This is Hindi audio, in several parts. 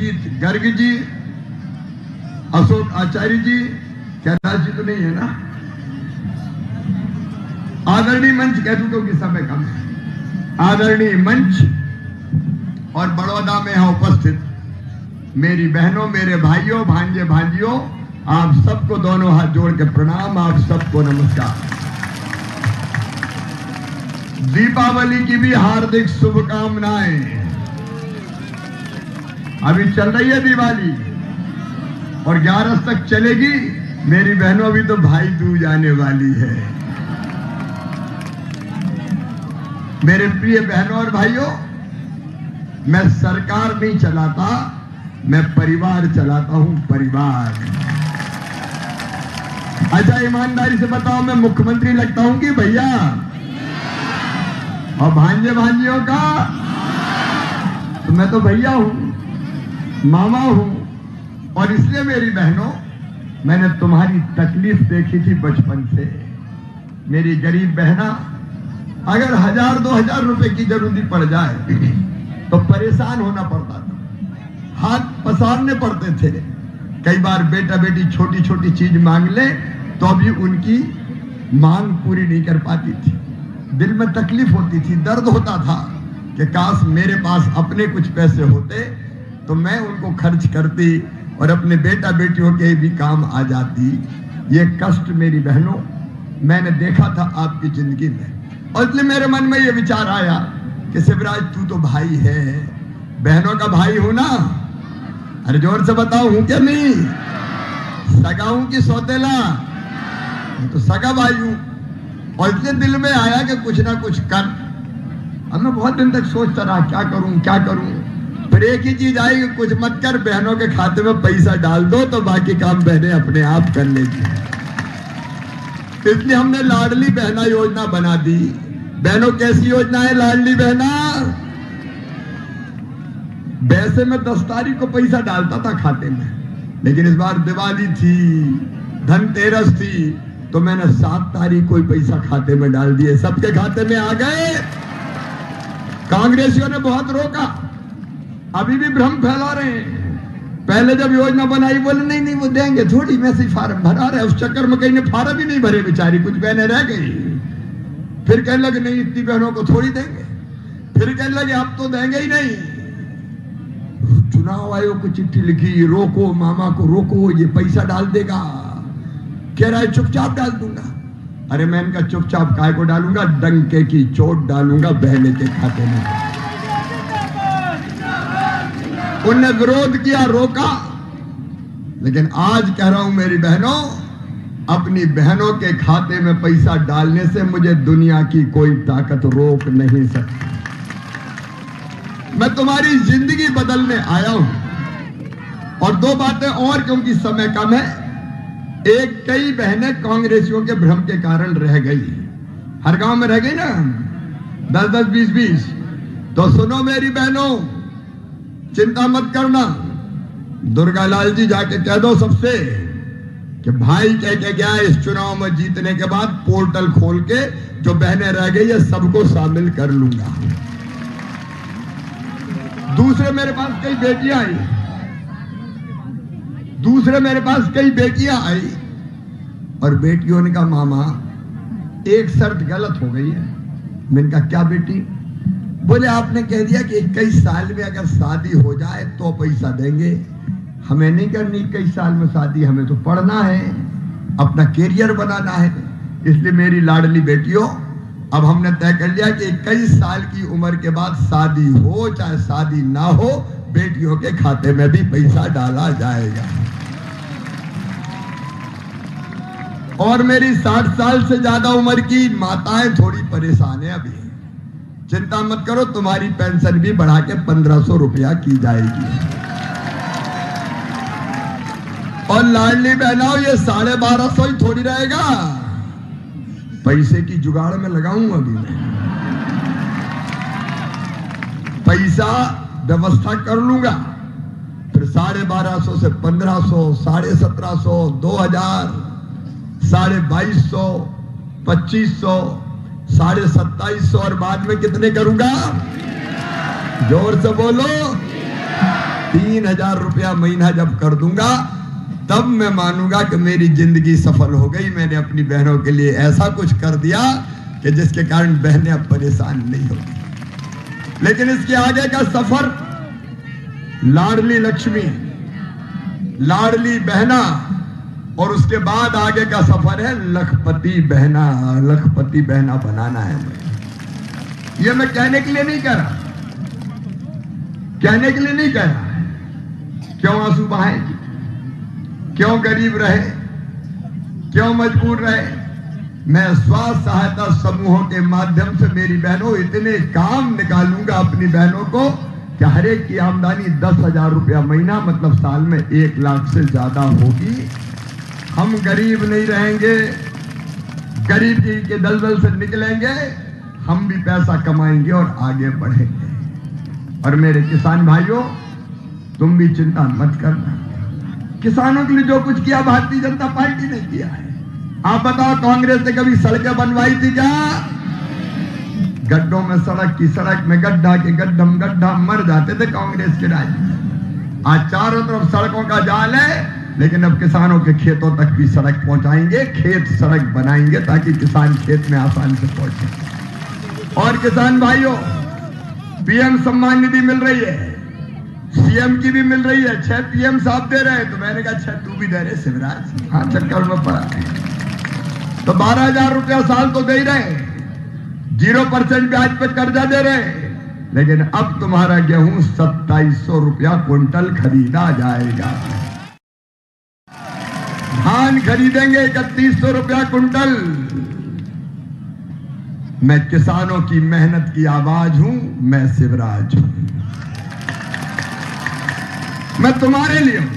अभिजीत गर्ग जी, अशोक आचार्य जी, कैलाश जी तो नहीं है ना, आदरणीय मंच कह दूं क्योंकि समय कम है, आदरणीय मंच और बड़ौदा में है उपस्थित मेरी बहनों, मेरे भाइयों, भांजे भांजियों, आप सबको दोनों हाथ जोड़ के प्रणाम, आप सबको नमस्कार। दीपावली की भी हार्दिक शुभकामनाएं। अभी चल रही है दिवाली और 11 तक चलेगी। मेरी बहनों अभी तो भाई दूज आने वाली है। मेरे प्रिय बहनों और भाइयों, मैं सरकार नहीं चलाता, मैं परिवार चलाता हूं, परिवार। अच्छा ईमानदारी से बताओ, मैं मुख्यमंत्री लगता हूं कि भैया? और भांजे भांजियों का तो मैं तो भैया हूं, मामा हूं। और इसलिए मेरी बहनों, मैंने तुम्हारी तकलीफ देखी थी बचपन से। मेरी गरीब बहना, अगर 1000-2000 रुपए की जरूरत पड़ जाए तो परेशान होना पड़ता था, हाथ पसारने पड़ते थे। कई बार बेटा बेटी छोटी छोटी चीज मांग ले तो भी उनकी मांग पूरी नहीं कर पाती थी। दिल में तकलीफ होती थी, दर्द होता था कि काश मेरे पास अपने कुछ पैसे होते तो मैं उनको खर्च करती और अपने बेटा बेटियों के भी काम आ जाती। ये कष्ट मेरी बहनों मैंने देखा था आपकी जिंदगी में, और इसलिए मेरे मन में ये विचार आया कि शिवराज तू तो भाई है, बहनों का भाई हूं ना? अरे जोर से बताओ, हूं क्या नहीं? सगा हूं कि सौतेला? तो सगा भाई हूं। और इसलिए दिल में आया कि कुछ ना कुछ कर। अब मैं बहुत दिन तक सोचता रहा क्या करूं क्या करूं, फिर एक ही चीज आई कि कुछ मत कर, बहनों के खाते में पैसा डाल दो तो बाकी काम बहनें अपने आप कर लेगी। इसलिए हमने लाडली बहना योजना बना दी। बहनों कैसी योजना है लाडली बहना? वैसे मैं 10 तारीख को पैसा डालता था खाते में, लेकिन इस बार दिवाली थी, धनतेरस थी, तो मैंने 7 तारीख को ही पैसा खाते में डाल दिए। सबके खाते में आ गए। कांग्रेसियों ने बहुत रोका, अभी भी भ्रम फैला रहे हैं। पहले जब योजना बनाई बोले नहीं नहीं वो देंगे थोड़ी, में से फार्म भरा रहे। उस चक्कर में कहीं ने फार्म ही नहीं भरे, बेचारी कुछ बहनें रह गई। फिर कहने लगे नहीं इतनी बहनों को थोड़ी देंगे। फिर कहने लगे अब तो देंगे ही नहीं। चुनाव आयोग को चिट्ठी लिखी, रोको, मामा को रोको, ये पैसा डाल देगा। कह रहा है चुपचाप डाल दूंगा। अरे मैं इनका चुपचाप काय को डालूंगा? डंके की चोट डालूंगा बहने के खाते में। उनने विरोध किया, रोका, लेकिन आज कह रहा हूं मेरी बहनों, अपनी बहनों के खाते में पैसा डालने से मुझे दुनिया की कोई ताकत रोक नहीं सकती। मैं तुम्हारी जिंदगी बदलने आया हूं। और 2 बातें और, क्योंकि समय कम है। एक, कई बहनें कांग्रेसियों के भ्रम के कारण रह गई, हर गांव में रह गई ना, 10-10, 20-20। तो सुनो मेरी बहनों, चिंता मत करना। दुर्गा लाल जी जाके कह दो सबसे कि भाई कह के गया इस चुनाव में जीतने के बाद पोर्टल खोल के जो बहनें रह गई है सबको शामिल कर लूंगा। दूसरे मेरे पास कई बेटियां आई, और बेटियों ने कहा मामा एक शर्त गलत हो गई है। मैंने कहा क्या बेटी? बोले आपने कह दिया कि 21 साल में अगर शादी हो जाए तो पैसा देंगे। हमें नहीं करनी 21 साल में शादी, हमें तो पढ़ना है, अपना कैरियर बनाना है। इसलिए मेरी लाडली बेटियों, अब हमने तय कर लिया कि 21 साल की उम्र के बाद शादी हो चाहे शादी ना हो, बेटियों के खाते में भी पैसा डाला जाएगा। और मेरी 60 साल से ज्यादा उम्र की माताएं थोड़ी परेशान है अभी, चिंता मत करो, तुम्हारी पेंशन भी बढ़ा के 1500 रुपया की जाएगी। और लाडली बहनाओं, ये 1250 ही थोड़ी रहेगा, पैसे की जुगाड़ में लगाऊंगा अभी मैं, पैसा व्यवस्था कर लूंगा। फिर 1250 से 1500, 1750, 2000, 2250, 2500, 2750 और बाद में कितने करूंगा? जोर से बोलो, 3000। 3,000 रुपया महीना जब कर दूंगा तब मैं मानूंगा कि मेरी जिंदगी सफल हो गई। मैंने अपनी बहनों के लिए ऐसा कुछ कर दिया कि जिसके कारण बहनें अब परेशान नहीं होगी। लेकिन इसके आगे का सफर लाडली लक्ष्मी, लाडली बहना, और उसके बाद आगे का सफर है लखपति बहना। लखपति बहना बनाना है मुझे। ये मैं कहने के लिए नहीं कह रहा, कहने के लिए नहीं कह रहा। क्यों आंसू बहाएंगे, क्यों गरीब रहे, क्यों मजबूर रहे। मैं स्वास्थ्य सहायता समूहों के माध्यम से मेरी बहनों इतने काम निकालूंगा अपनी बहनों को कि हर एक की आमदनी 10,000 रुपया महीना, मतलब साल में 1 लाख से ज्यादा होगी। हम गरीब नहीं रहेंगे, गरीबी के दलदल से निकलेंगे, हम भी पैसा कमाएंगे और आगे बढ़ेंगे। और मेरे किसान भाइयों, तुम भी चिंता मत करना। किसानों के लिए जो कुछ किया भारतीय जनता पार्टी ने किया है। आप बताओ, कांग्रेस ने कभी सड़कें बनवाई थी क्या? गड्ढों में सड़क की, सड़क में गड्ढा के गड्ढम गड्ढा मर जाते थे कांग्रेस के राज में। आज चारों तरफ सड़कों का जाल है, लेकिन अब किसानों के खेतों तक भी सड़क पहुंचाएंगे, खेत सड़क बनाएंगे ताकि किसान खेत में आसानी से पहुंचे। और किसान भाइयों, पीएम सम्मान निधि मिल रही है, सीएम की भी मिल रही है। 6 पीएम साहब दे रहे हैं, तो मैंने कहा 6 तू भी दे रहे शिवराज। हाँ, चक्कर में पड़ा है तो 12,000 रुपया साल तो दे ही रहे, 0% ब्याज पर कर्जा दे रहे। लेकिन अब तुम्हारा गेहूं 2700 रुपया क्विंटल खरीदा जाएगा, धान खरीदेंगे 3100 रुपया क्विंटल। मैं किसानों की मेहनत की आवाज हूं, मैं शिवराज हूं, मैं तुम्हारे लिए हूं,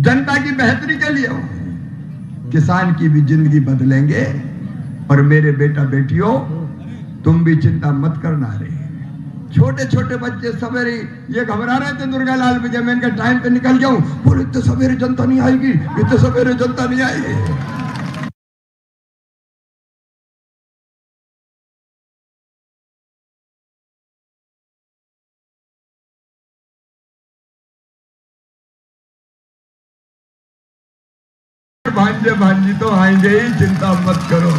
जनता की बेहतरी के लिए हूं। किसान की भी जिंदगी बदलेंगे। और मेरे बेटा बेटियों, तुम भी चिंता मत करना रे। छोटे छोटे बच्चे सवेरे ये घबरा रहे थे दुर्गा लाल विजय, मैं इनका टाइम पे निकल जाऊं, बोले इतने सवेरे जनता नहीं आएगी, इतने सवेरे जनता नहीं आएगी। भांजे भांजी तो आएंगे ही, चिंता मत करो।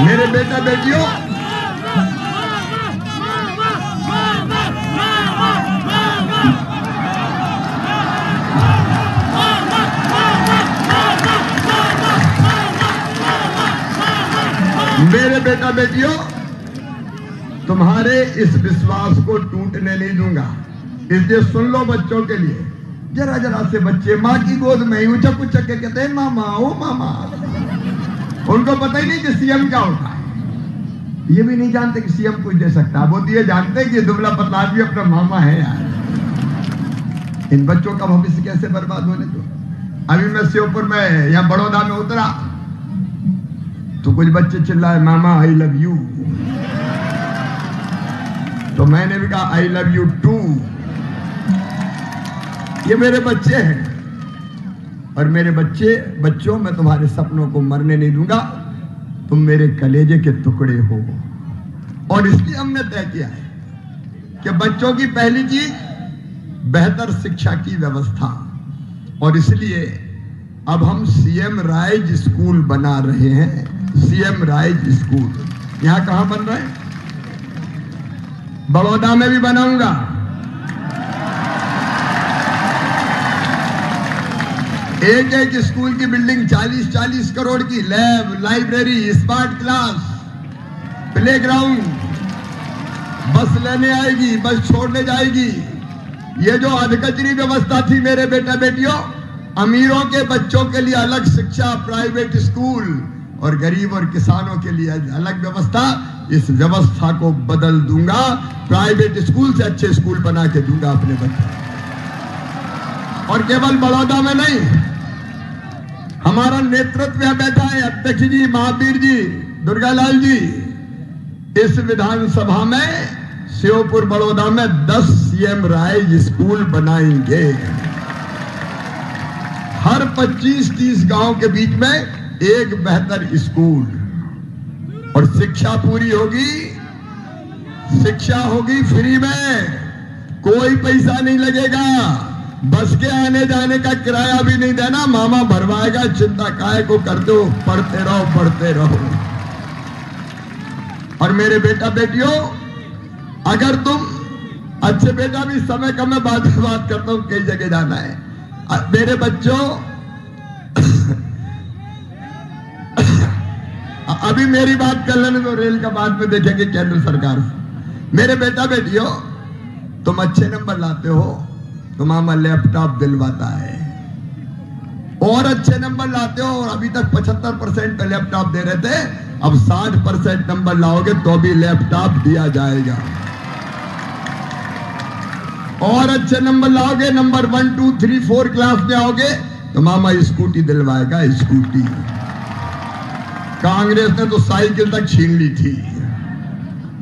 मेरे बेटा बेटियों, मेरे बेटा बेटियों, तुम्हारे इस विश्वास को टूटने नहीं दूंगा। इसलिए सुन लो बच्चों के लिए, जरा जरा से बच्चे माँ की गोद में ही उचक उचक के कहते हैं मामा ओ मामा। उनको पता ही नहीं कि सीएम क्या होता है। ये भी नहीं जानते कि सीएम कुछ दे सकता है। वो तो ये जानते कि दुबला पतला आदमी अपना मामा है यार। इन बच्चों का भविष्य कैसे बर्बाद होने दो। अभी मैं श्योपुर में या बड़ौदा में उतरा तो कुछ बच्चे चिल्लाए मामा आई लव यू, तो मैंने भी कहा आई लव यू टू। ये मेरे बच्चे हैं और मेरे बच्चों, मैं तुम्हारे सपनों को मरने नहीं दूंगा। तुम मेरे कलेजे के टुकड़े हो। और इसलिए हमने तय किया है कि बच्चों की पहली चीज बेहतर शिक्षा की व्यवस्था। और इसलिए अब हम सीएम राइज स्कूल बना रहे हैं। सीएम राइज स्कूल यहां कहां बन रहा है? बड़ौदा में भी बनाऊंगा, एक एक स्कूल की बिल्डिंग 40-40 करोड़ की, lab, library, smart class, playground, बस लेने आएगी, बस छोड़ने जाएगी। ये जो अधकचरी व्यवस्था थी मेरे बेटा बेटियों, अमीरों के बच्चों के लिए अलग शिक्षा, प्राइवेट स्कूल, और गरीब और किसानों के लिए अलग व्यवस्था, इस व्यवस्था को बदल दूंगा। प्राइवेट स्कूल से अच्छे स्कूल बना के दूंगा अपने बच्चों। और केवल बड़ौदा में नहीं, हमारा नेतृत्व यहां बैठा है, अध्यक्ष जी, महावीर जी, दुर्गालाल जी। इस विधानसभा में श्योपुर बड़ौदा में 10 सीएम राइज स्कूल बनाएंगे। हर 25-30 गांव के बीच में एक बेहतर स्कूल। और शिक्षा पूरी होगी, शिक्षा होगी फ्री में, कोई पैसा नहीं लगेगा, बस के आने जाने का किराया भी नहीं देना, मामा भरवाएगा, चिंता काहे को करते हो, पढ़ते रहो पढ़ते रहो। और मेरे बेटा बेटियों, अगर तुम अच्छे, बेटा भी समय कम में बात करता हूं, कई जगह जाना है। मेरे बच्चों, अभी मेरी बात कर लेने तो रेल का बाद में देखेंगे केंद्र सरकार से। मेरे बेटा बेटियों, तुम अच्छे नंबर लाते हो तो मामा लैपटॉप दिलवाता है, और अच्छे नंबर लाते हो, और अभी तक 75% पे लैपटॉप दे रहे थे, अब 60% नंबर लाओगे तो भी लैपटॉप दिया जाएगा। और अच्छे नंबर लाओगे, नंबर 1, 2, 3, 4 क्लास में आओगे तो मामा स्कूटी दिलवाएगा, स्कूटी। कांग्रेस ने तो साइकिल तक छीन ली थी,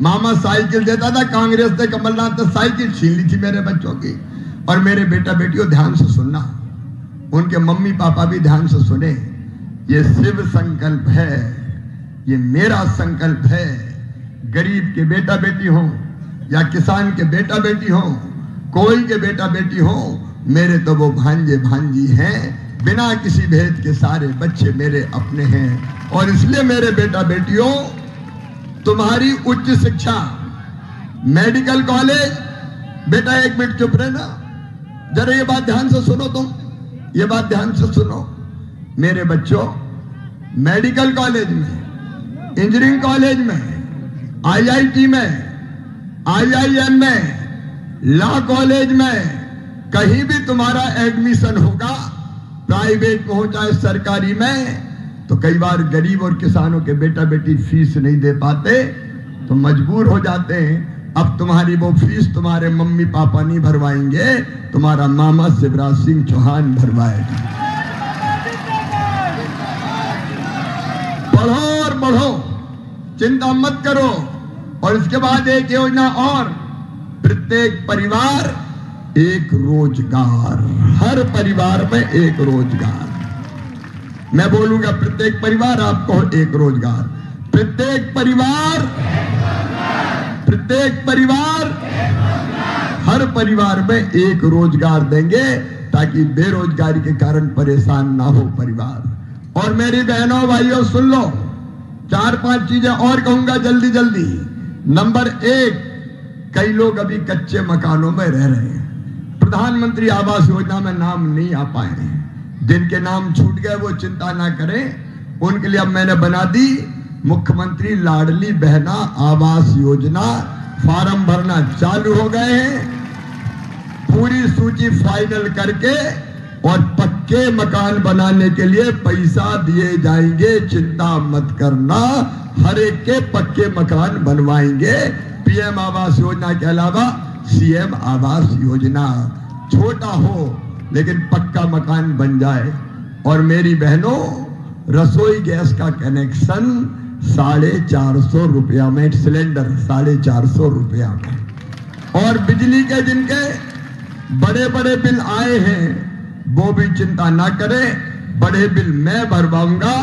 मामा साइकिल देता था, कांग्रेस ने, कमलनाथ ने साइकिल छीन ली थी मेरे बच्चों की। और मेरे बेटा बेटियों, ध्यान से सुनना, उनके मम्मी पापा भी ध्यान से सुने, ये शिव संकल्प है, ये मेरा संकल्प है। गरीब के बेटा बेटी हो या किसान के बेटा बेटी हो, कोई के बेटा बेटी हो, मेरे तो वो भांजे भांजी हैं, बिना किसी भेद के सारे बच्चे मेरे अपने हैं। और इसलिए मेरे बेटा बेटियों, तुम्हारी उच्च शिक्षा, मेडिकल कॉलेज, बेटा एक मिनट चुप रहना, जरा ये बात ध्यान से सुनो, तुम ये बात ध्यान से सुनो। मेरे बच्चों, मेडिकल कॉलेज में, इंजीनियरिंग कॉलेज में, आईआईटी में, आईआईएम में, लॉ कॉलेज में, कहीं भी तुम्हारा एडमिशन होगा, प्राइवेट में हो चाहे सरकारी में, तो कई बार गरीब और किसानों के बेटा बेटी फीस नहीं दे पाते तो मजबूर हो जाते हैं। अब तुम्हारी वो फीस तुम्हारे मम्मी पापा नहीं भरवाएंगे, तुम्हारा मामा शिवराज सिंह चौहान भरवाएगा। पढ़ो और बढ़ो, चिंता मत करो। और इसके बाद एक योजना और, प्रत्येक परिवार एक रोजगार, हर परिवार में एक रोजगार। मैं बोलूंगा प्रत्येक परिवार, आपको एक रोजगार, प्रत्येक परिवार, प्रत्येक परिवार, हर परिवार में एक रोजगार देंगे, ताकि बेरोजगारी के कारण परेशान ना हो परिवार। और मेरी बहनों भाइयों सुन लो, 4-5 चीजें और कहूंगा जल्दी जल्दी। नंबर 1, कई लोग अभी कच्चे मकानों में रह रहे हैं, प्रधानमंत्री आवास योजना में नाम नहीं आ पाए हैं, जिनके नाम छूट गए वो चिंता ना करें, उनके लिए अब मैंने बना दी मुख्यमंत्री लाडली बहना आवास योजना। फॉर्म भरना चालू हो गए हैं, पूरी सूची फाइनल करके और पक्के मकान बनाने के लिए पैसा दिए जाएंगे, चिंता मत करना, हर एक के पक्के मकान बनवाएंगे। पीएम आवास योजना के अलावा सीएम आवास योजना, छोटा हो लेकिन पक्का मकान बन जाए। और मेरी बहनों, रसोई गैस का कनेक्शन 450 रुपया में, सिलेंडर 450 रुपया में। और बिजली के जिनके बड़े बड़े बिल आए हैं वो भी चिंता ना करें, बड़े बिल मैं भरवाऊंगा।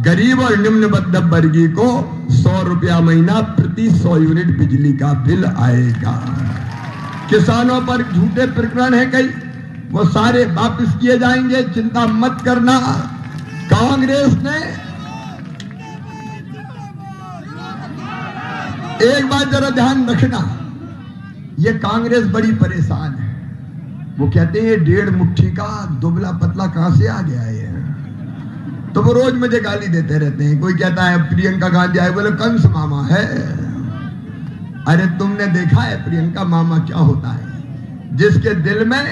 गरीब और निम्न मध्यम वर्गीय को 100 रुपया महीना प्रति 100 यूनिट बिजली का बिल आएगा। किसानों पर झूठे प्रकरण है कई, वो सारे वापस किए जाएंगे, चिंता मत करना। कांग्रेस ने, एक बात जरा ध्यान रखना, ये कांग्रेस बड़ी परेशान है। वो कहते हैं 1.5 मुट्ठी का दुबला पतला कहां से आ गया है, तो वो रोज मुझे गाली देते रहते हैं। कोई कहता है प्रियंका गांधी आए, बोले कंस मामा है। अरे तुमने देखा है प्रियंका मामा क्या होता है? जिसके दिल में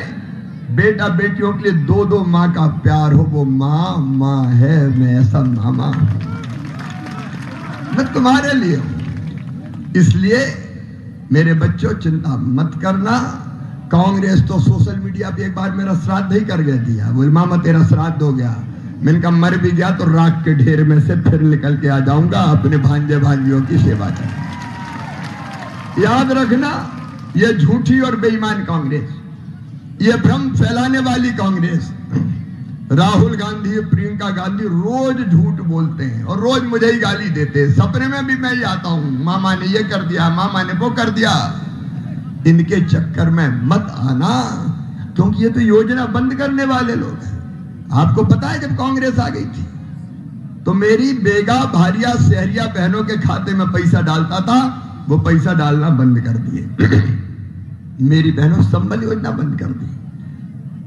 बेटा बेटियों के लिए 2-2 माँ का प्यार हो, वो माँ है। मैं ऐसा मामा, मैं तुम्हारे लिए हूं। इसलिए मेरे बच्चों चिंता मत करना। कांग्रेस तो सोशल मीडिया पे एक बार मेरा श्राद्ध ही कर गया दिया, बोल मामा तेरा श्राद्ध हो गया। मैंने कहा मर भी गया तो राख के ढेर में से फिर निकल के आ जाऊंगा अपने भांजे भांजियों की सेवा कर। याद रखना, ये झूठी और बेईमान कांग्रेस, ये भ्रम फैलाने वाली कांग्रेस, राहुल गांधी, प्रियंका गांधी रोज झूठ बोलते हैं और रोज मुझे ही गाली देते हैं। सपने में भी मैं ही आता हूं, मामा ने ये कर दिया, मामा ने वो कर दिया। इनके चक्कर में मत आना, क्योंकि ये तो योजना बंद करने वाले लोग हैं। आपको पता है जब कांग्रेस आ गई थी तो मेरी बेगा, भारिया, शहरिया बहनों के खाते में पैसा डालता था, वो पैसा डालना बंद कर दिए। मेरी बहनों संबल योजना बंद कर दी।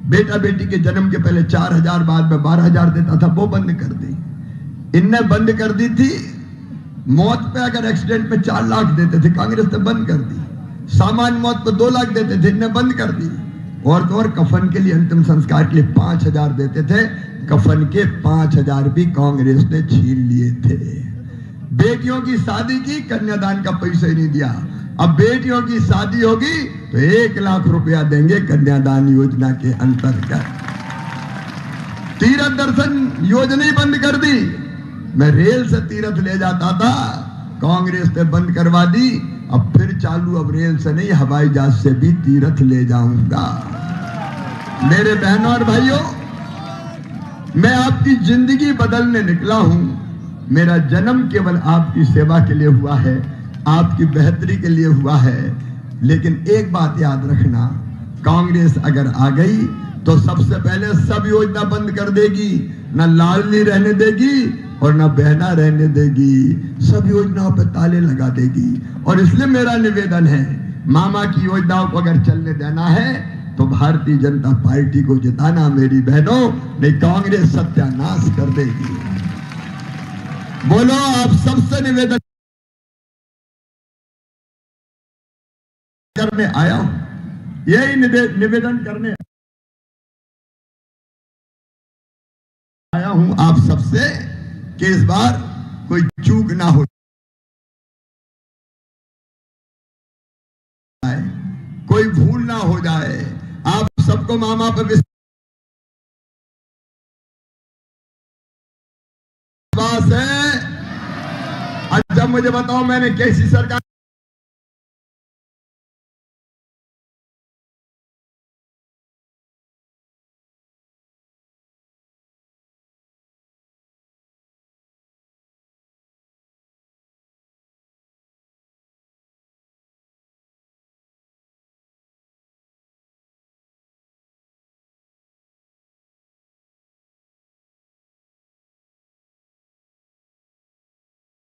बेटा बेटी के जन्म के पहले 4,000, बाद में 12,000 देता था, वो बंद कर दी। इनने बंद कर दी थी। मौत पे अगर एक्सीडेंट में 4 लाख देते थे, कांग्रेस ने बंद कर दी। सामान्य मौत पे 2 लाख देते थे, इनने बंद कर दी। और तो और कफन के लिए, अंतिम संस्कार के लिए 5,000 देते थे, कफन के 5,000 भी कांग्रेस ने छीन लिए थे। बेटियों की शादी की, कन्यादान का पैसा ही नहीं दिया। अब बेटियों की शादी होगी तो 1 लाख रुपया देंगे कन्यादान योजना के अंतर्गत। तीर्थ दर्शन योजना ही बंद कर दी। मैं रेल से तीर्थ ले जाता था, कांग्रेस ने बंद करवा दी। अब फिर चालू, अब रेल से नहीं, हवाई जहाज से भी तीर्थ ले जाऊंगा। मेरे बहनों और भाइयों, मैं आपकी जिंदगी बदलने निकला हूं। मेरा जन्म केवल आपकी सेवा के लिए हुआ है, आपकी बेहतरी के लिए हुआ है। लेकिन एक बात याद रखना, कांग्रेस अगर आ गई तो सबसे पहले सब योजना बंद कर देगी। ना लाडली रहने देगी और ना बहना रहने देगी, सब योजनाओं पे ताले लगा देगी। और इसलिए मेरा निवेदन है, मामा की योजनाओं को अगर चलने देना है तो भारतीय जनता पार्टी को जिताना मेरी बहनों, नहीं कांग्रेस सत्यानाश कर देगी। बोलो, आप सबसे निवेदन करने आया हूं, यही निवेदन करने आया हूं आप सबसे कि इस बार कोई चूक ना हो जाए, कोई भूल ना हो जाए। आप सबको मामा पर विश्वास है? अच्छा मुझे बताओ, मैंने कैसी सरकार